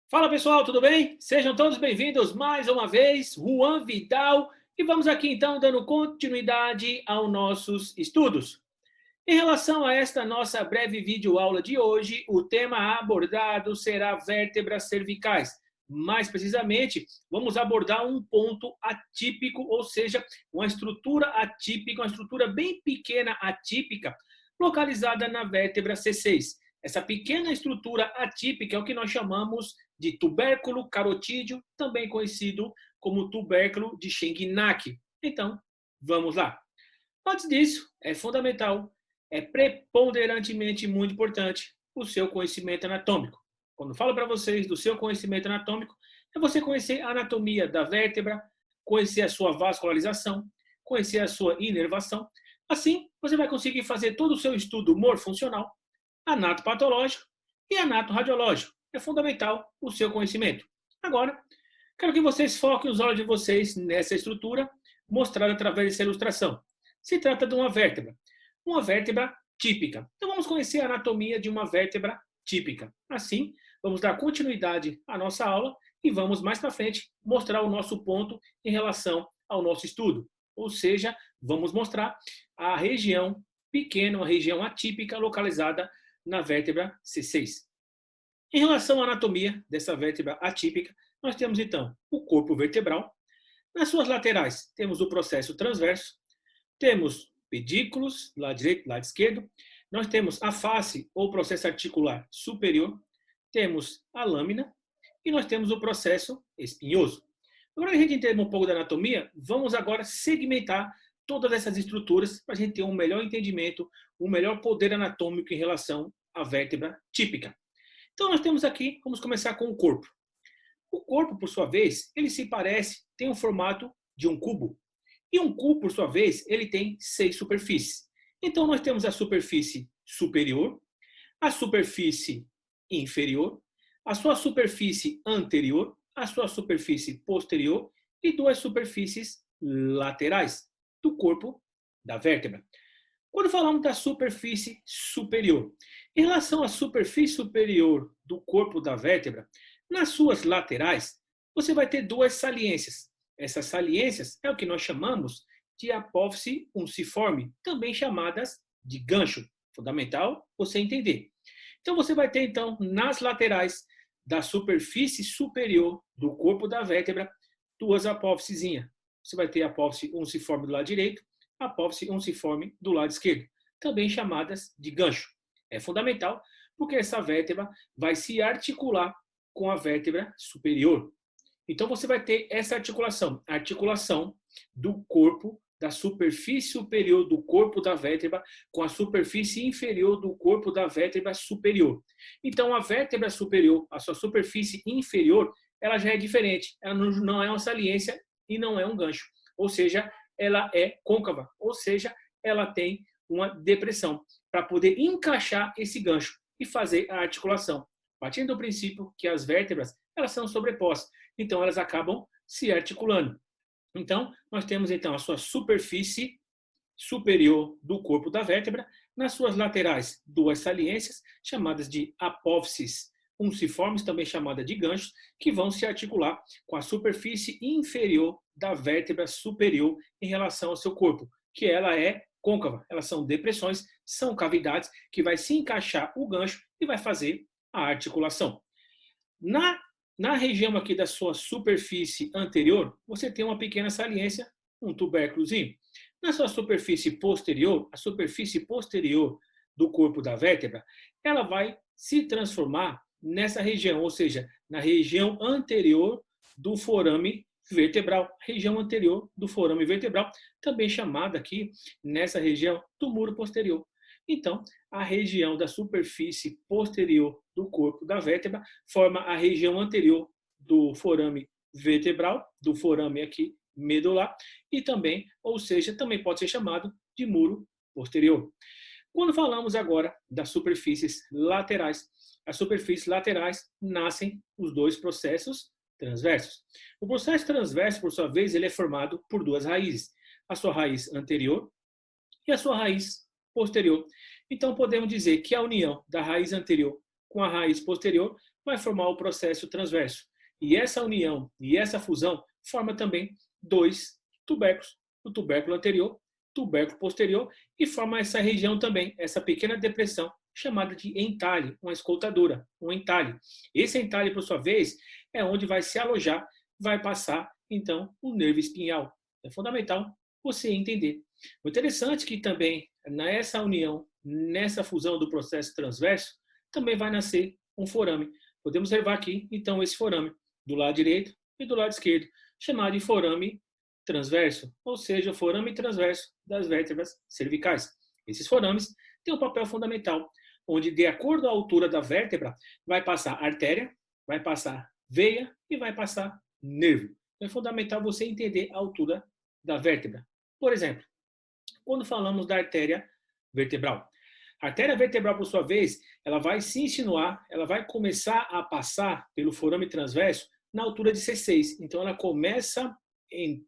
Fala pessoal, tudo bem? Sejam todos bem-vindos mais uma vez, Juan Vidal, e vamos aqui então dando continuidade aos nossos estudos. Em relação a esta nossa breve videoaula de hoje, o tema abordado será vértebras cervicais. Mais precisamente, vamos abordar um ponto atípico, ou seja, uma estrutura atípica, uma estrutura bem pequena atípica, localizada na vértebra C6. Essa pequena estrutura atípica é o que nós chamamos de tubérculo carotídeo, também conhecido como tubérculo de Schenck-Nack. Então, vamos lá. Antes disso, é fundamental, é preponderantemente muito importante o seu conhecimento anatômico. Quando falo para vocês do seu conhecimento anatômico, é você conhecer a anatomia da vértebra, conhecer a sua vascularização, conhecer a sua inervação. Assim, você vai conseguir fazer todo o seu estudo morfuncional, anatopatológico e anatoradiológico. É fundamental o seu conhecimento. Agora, quero que vocês foquem os olhos de vocês nessa estrutura mostrada através dessa ilustração. Se trata de uma vértebra típica. Então vamos conhecer a anatomia de uma vértebra típica. Assim, vamos dar continuidade à nossa aula e vamos mais para frente mostrar o nosso ponto em relação ao nosso estudo. Ou seja, vamos mostrar a região pequena, uma região atípica localizada na vértebra C6. Em relação à anatomia dessa vértebra atípica, nós temos então o corpo vertebral. Nas suas laterais, temos o processo transverso, temos pedículos, lado direito, lado esquerdo. Nós temos a face ou processo articular superior, temos a lâmina e nós temos o processo espinhoso. Agora que a gente entende um pouco da anatomia, vamos agora segmentar todas essas estruturas para a gente ter um melhor entendimento, um melhor poder anatômico em relação à vértebra típica. Então nós temos aqui, vamos começar com o corpo. O corpo, por sua vez, ele se parece, tem um formato de um cubo. E um cubo, por sua vez, ele tem 6 superfícies. Então nós temos a superfície superior, a superfície inferior, a sua superfície anterior, a sua superfície posterior e 2 superfícies laterais do corpo da vértebra. Quando falamos da superfície superior, em relação à superfície superior do corpo da vértebra, nas suas laterais, você vai ter 2 saliências. Essas saliências é o que nós chamamos de apófise unciforme, também chamadas de gancho. Fundamental você entender. Então você vai ter então nas laterais da superfície superior do corpo da vértebra 2 apófisezinhas. Você vai ter a apófise unciforme do lado direito, a apófise unciforme do lado esquerdo, também chamadas de gancho. É fundamental porque essa vértebra vai se articular com a vértebra superior. Então você vai ter essa articulação, a articulação do corpo, da superfície superior do corpo da vértebra com a superfície inferior do corpo da vértebra superior. Então a vértebra superior, a sua superfície inferior, ela já é diferente. Ela não é uma saliência e não é um gancho. Ou seja, ela é côncava, ou seja, ela tem uma depressão para poder encaixar esse gancho e fazer a articulação. Partindo do princípio que as vértebras elas são sobrepostas, então elas acabam se articulando. Então, nós temos então a sua superfície superior do corpo da vértebra, nas suas laterais, 2 saliências, chamadas de apófises unciformes, também chamada de ganchos, que vão se articular com a superfície inferior da vértebra superior em relação ao seu corpo, que ela é côncava. Elas são depressões, são cavidades que vai se encaixar o gancho e vai fazer a articulação. Na região aqui da sua superfície anterior, você tem uma pequena saliência, um tubérculozinho. Na sua superfície posterior, a superfície posterior do corpo da vértebra, ela vai se transformar nessa região, ou seja, na região anterior do forame vertebral, região anterior do forame vertebral, também chamada aqui nessa região do muro posterior. Então, a região da superfície posterior do corpo da vértebra forma a região anterior do forame vertebral, do forame aqui medular, e também, ou seja, também pode ser chamado de muro posterior. Quando falamos agora das superfícies laterais, as superfícies laterais nascem os 2 processos transversos. O processo transverso, por sua vez, ele é formado por 2 raízes, a sua raiz anterior e a sua raiz posterior. Então, podemos dizer que a união da raiz anterior com a raiz posterior, vai formar o processo transverso. E essa união e essa fusão forma também dois tubérculos, o tubérculo anterior, tubérculo posterior, e forma essa região também, essa pequena depressão chamada de entalhe, uma escoltadura, um entalhe. Esse entalhe, por sua vez, é onde vai se alojar, vai passar, então, o nervo espinhal. É fundamental você entender. O interessante é que também, nessa união, nessa fusão do processo transverso, também vai nascer um forame. Podemos observar aqui, então, esse forame do lado direito e do lado esquerdo, chamado de forame transverso, ou seja, o forame transverso das vértebras cervicais. Esses forames têm um papel fundamental, onde, de acordo à altura da vértebra, vai passar artéria, vai passar veia e vai passar nervo. Então, é fundamental você entender a altura da vértebra. Por exemplo, quando falamos da artéria vertebral. A artéria vertebral, por sua vez, ela vai se insinuar, ela vai começar a passar pelo forame transverso na altura de C6. Então, ela começa a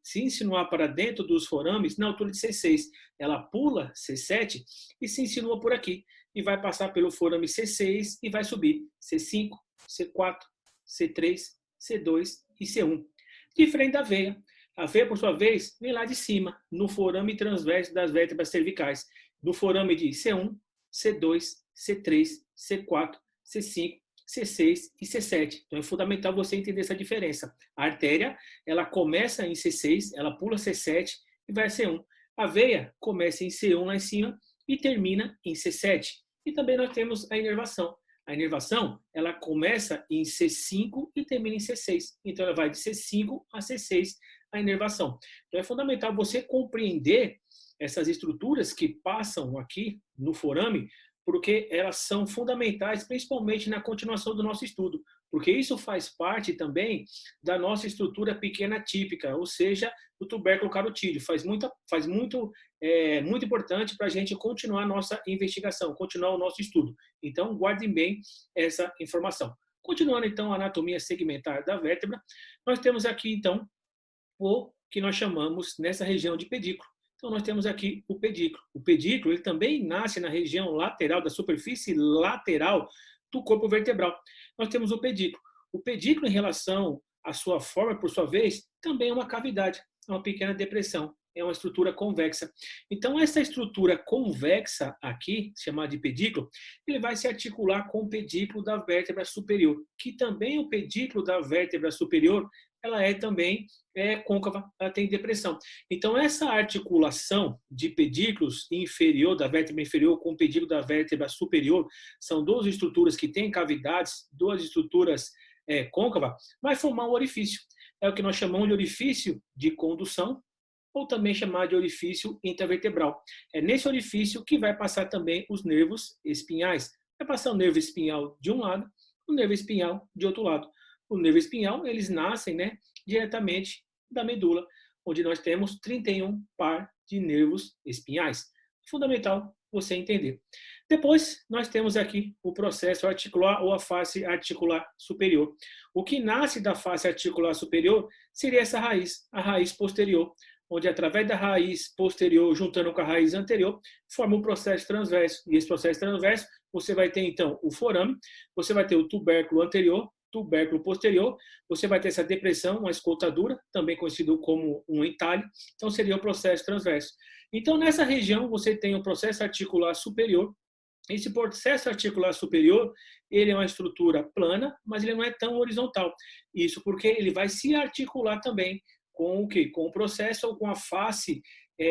se insinuar para dentro dos forames na altura de C6. Ela pula C7 e se insinua por aqui. E vai passar pelo forame C6 e vai subir C5, C4, C3, C2 e C1. Diferente da veia. A veia, por sua vez, vem lá de cima, no forame transverso das vértebras cervicais. No forame de C1, C2, C3, C4, C5, C6 e C7. Então é fundamental você entender essa diferença. A artéria, ela começa em C6, ela pula C7 e vai a C1. A veia começa em C1 lá em cima e termina em C7. E também nós temos a inervação. A inervação, ela começa em C5 e termina em C6. Então ela vai de C5 a C6, a inervação. Então é fundamental você compreender essas estruturas que passam aqui no forame, porque elas são fundamentais, principalmente na continuação do nosso estudo, porque isso faz parte também da nossa estrutura pequena típica, ou seja, do tubérculo carotídeo. Muito importante para a gente continuar a nossa investigação, continuar o nosso estudo. Então, guardem bem essa informação. Continuando, então, a anatomia segmentar da vértebra, nós temos aqui, então, o que nós chamamos nessa região de pedículo. Então, nós temos aqui o pedículo. O pedículo ele também nasce na região lateral, da superfície lateral do corpo vertebral. Nós temos o pedículo. O pedículo, em relação à sua forma, por sua vez, também é uma cavidade, é uma pequena depressão, é uma estrutura convexa. Então, essa estrutura convexa aqui, chamada de pedículo, ele vai se articular com o pedículo da vértebra superior, que também o pedículo da vértebra superior, ela é também côncava, ela tem depressão. Então, essa articulação de pedículos inferior, da vértebra inferior com o pedículo da vértebra superior, são duas estruturas que têm cavidades, duas estruturas côncavas, vai formar um orifício. É o que nós chamamos de orifício de condução, ou também chamado de orifício intravertebral. É nesse orifício que vai passar também os nervos espinhais. Vai passar o nervo espinhal de um lado, o nervo espinhal de outro lado. O nervo espinhal, eles nascem diretamente da medula, onde nós temos 31 par de nervos espinhais. Fundamental você entender. Depois, nós temos aqui o processo articular ou a face articular superior. O que nasce da face articular superior seria essa raiz, a raiz posterior, onde através da raiz posterior, juntando com a raiz anterior, forma um processo transverso. E esse processo transverso, você vai ter então o forame, você vai ter o tubérculo anterior, tubérculo posterior, você vai ter essa depressão, uma escoltadura, também conhecido como um entalhe, então seria o processo transverso. Então, nessa região, você tem o processo articular superior. Esse processo articular superior, ele é uma estrutura plana, mas ele não é tão horizontal. Isso porque ele vai se articular também com o quê? Com o processo ou com a face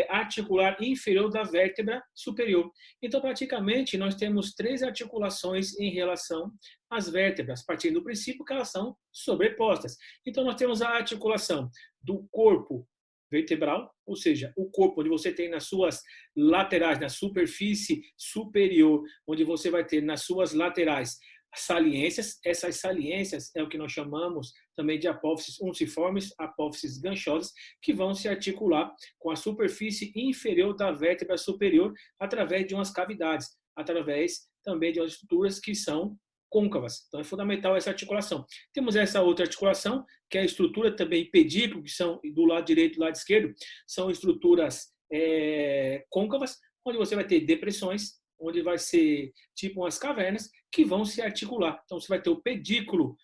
articular inferior da vértebra superior. Então, praticamente, nós temos três articulações em relação às vértebras, partindo do princípio que elas são sobrepostas. Então, nós temos a articulação do corpo vertebral, ou seja, o corpo onde você tem nas suas laterais, na superfície superior, onde você vai ter nas suas laterais saliências. Essas saliências é o que nós chamamos também de apófises unciformes, apófises ganchosas, que vão se articular com a superfície inferior da vértebra superior através de umas cavidades, através também de umas estruturas que são côncavas. Então é fundamental essa articulação. Temos essa outra articulação, que é a estrutura também pedículo, que são do lado direito e do lado esquerdo, são estruturas côncavas, onde você vai ter depressões, onde vai ser tipo umas cavernas que vão se articular. Então, você vai ter o pedículo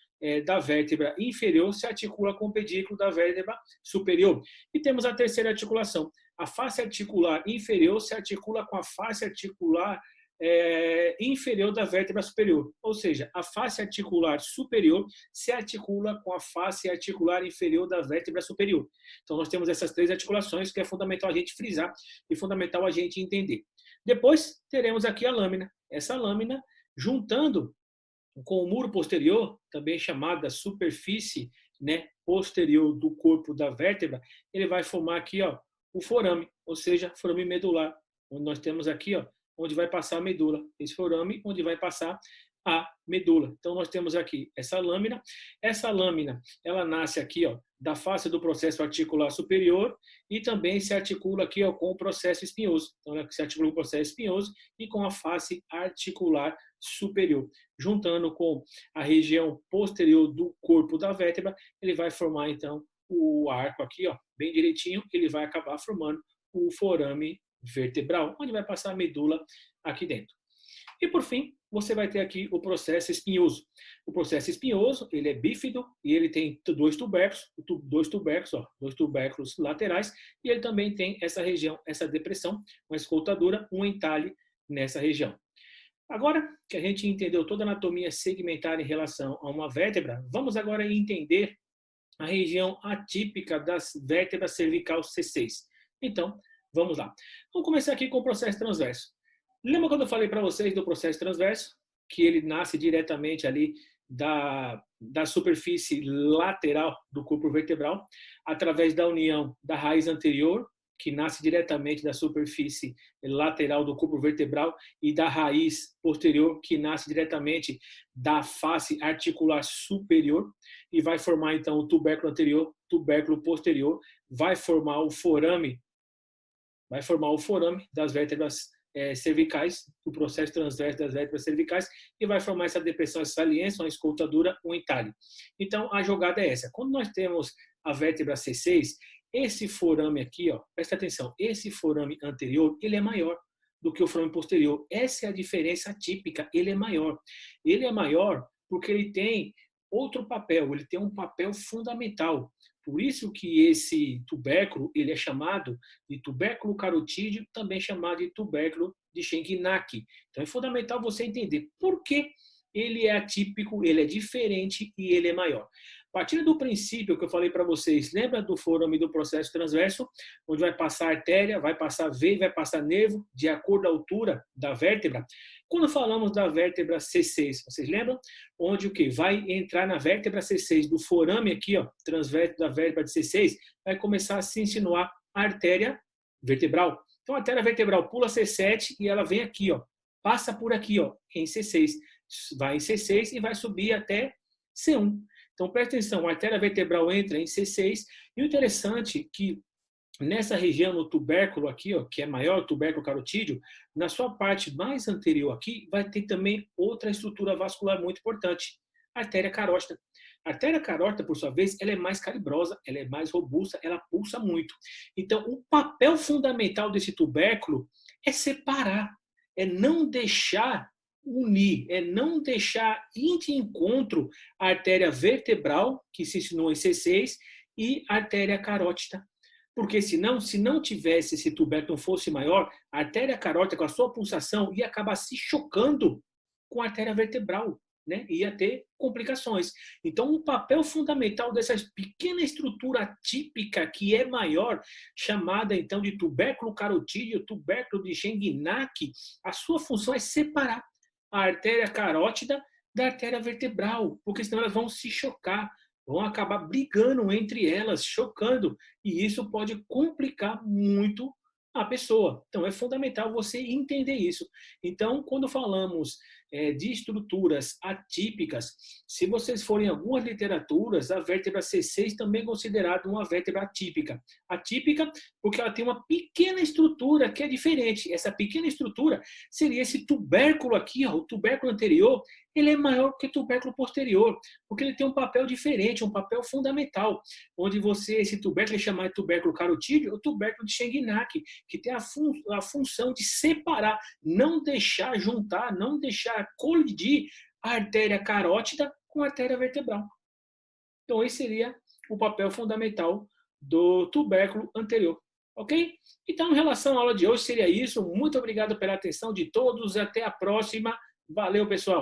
da vértebra inferior se articula com o pedículo da vértebra superior. E temos a terceira articulação. A face articular inferior se articula com a face articular inferior da vértebra superior. Ou seja, a face articular superior se articula com a face articular inferior da vértebra superior. Então, nós temos essas três articulações que é fundamental a gente frisar e fundamental a gente entender. Depois, teremos aqui a lâmina. Essa lâmina, juntando com o muro posterior, também chamada superfície, né, posterior do corpo da vértebra, ele vai formar aqui, ó, o forame, ou seja, forame medular, onde nós temos aqui, ó, onde vai passar a medula, esse forame onde vai passar a medula. Então nós temos aqui essa lâmina. Essa lâmina, ela nasce aqui, ó, da face do processo articular superior e também se articula aqui, ó, com o processo espinhoso. Então ela se articula com o processo espinhoso e com a face articular superior. Juntando com a região posterior do corpo da vértebra, ele vai formar então o arco aqui, ó, bem direitinho, ele vai acabar formando o forame vertebral, onde vai passar a medula aqui dentro. E por fim, você vai ter aqui o processo espinhoso. O processo espinhoso, ele é bífido e ele tem dois tubérculos laterais, e ele também tem essa região, essa depressão, uma escoltadura, um entalhe nessa região. Agora que a gente entendeu toda a anatomia segmentar em relação a uma vértebra, vamos agora entender a região atípica das vértebras cervical C6. Então, vamos lá. Vamos começar aqui com o processo transverso. Lembra quando eu falei para vocês do processo transverso? Que ele nasce diretamente ali da superfície lateral do corpo vertebral, através da união da raiz anterior, que nasce diretamente da superfície lateral do corpo vertebral, e da raiz posterior, que nasce diretamente da face articular superior, e vai formar então o tubérculo anterior, tubérculo posterior, vai formar o forame das vértebras cervicais, o processo transverso das vértebras cervicais, e vai formar essa depressão, essa saliência, uma escoltadura, um entalhe. Então, a jogada é essa. Quando nós temos a vértebra C6, esse forame aqui, ó, presta atenção, esse forame anterior, ele é maior do que o forame posterior. Essa é a diferença típica, ele é maior. Ele é maior porque ele tem outro papel, ele tem um papel fundamental. Por isso que esse tubérculo, ele é chamado de tubérculo carotídeo, também chamado de tubérculo de Schenck-Nack. Então é fundamental você entender por que ele é atípico, ele é diferente e ele é maior. Partindo do princípio que eu falei para vocês, lembra do forame do processo transverso, onde vai passar artéria, vai passar veia, vai passar nervo, de acordo à altura da vértebra? Quando falamos da vértebra C6, vocês lembram? Onde o que? Vai entrar na vértebra C6 do forame aqui, ó, transverso da vértebra de C6, vai começar a se insinuar a artéria vertebral. Então a artéria vertebral pula C7 e ela vem aqui, ó, passa por aqui, ó, em C6. Vai em C6 e vai subir até C1. Então, presta atenção, a artéria vertebral entra em C6, e o interessante é que nessa região, no tubérculo aqui, ó, que é maior, o tubérculo carotídeo, na sua parte mais anterior aqui, vai ter também outra estrutura vascular muito importante, a artéria carótida. A artéria carótida, por sua vez, ela é mais calibrosa, ela é mais robusta, ela pulsa muito. Então, o papel fundamental desse tubérculo é separar, é não deixar unir, é não deixar ir de encontro a artéria vertebral, que se insinua em C6, e a artéria carótida. Porque senão, se não tivesse esse tubérculo, não fosse maior, a artéria carótida, com a sua pulsação, ia acabar se chocando com a artéria vertebral, né? Ia ter complicações. Então, o papel fundamental dessa pequena estrutura típica, que é maior, chamada então de tubérculo carotídeo, tubérculo de Schenck-Nack, a sua função é separar a artéria carótida da artéria vertebral, porque senão elas vão se chocar, vão acabar brigando entre elas, chocando, e isso pode complicar muito a pessoa. Então, é fundamental você entender isso. Então, quando falamos de estruturas atípicas, se vocês forem em algumas literaturas, a vértebra C6 também é considerada uma vértebra atípica. Atípica porque ela tem uma pequena estrutura que é diferente. Essa pequena estrutura seria esse tubérculo aqui, ó, o tubérculo anterior, ele é maior que o tubérculo posterior, porque ele tem um papel diferente, um papel fundamental, onde esse tubérculo é chamado de tubérculo carotídeo ou tubérculo de Schengenach, que tem a função de separar, não deixar juntar, não deixar colidir a artéria carótida com a artéria vertebral. Então, esse seria o papel fundamental do tubérculo anterior. Ok? Então, em relação à aula de hoje, seria isso. Muito obrigado pela atenção de todos. Até a próxima. Valeu, pessoal!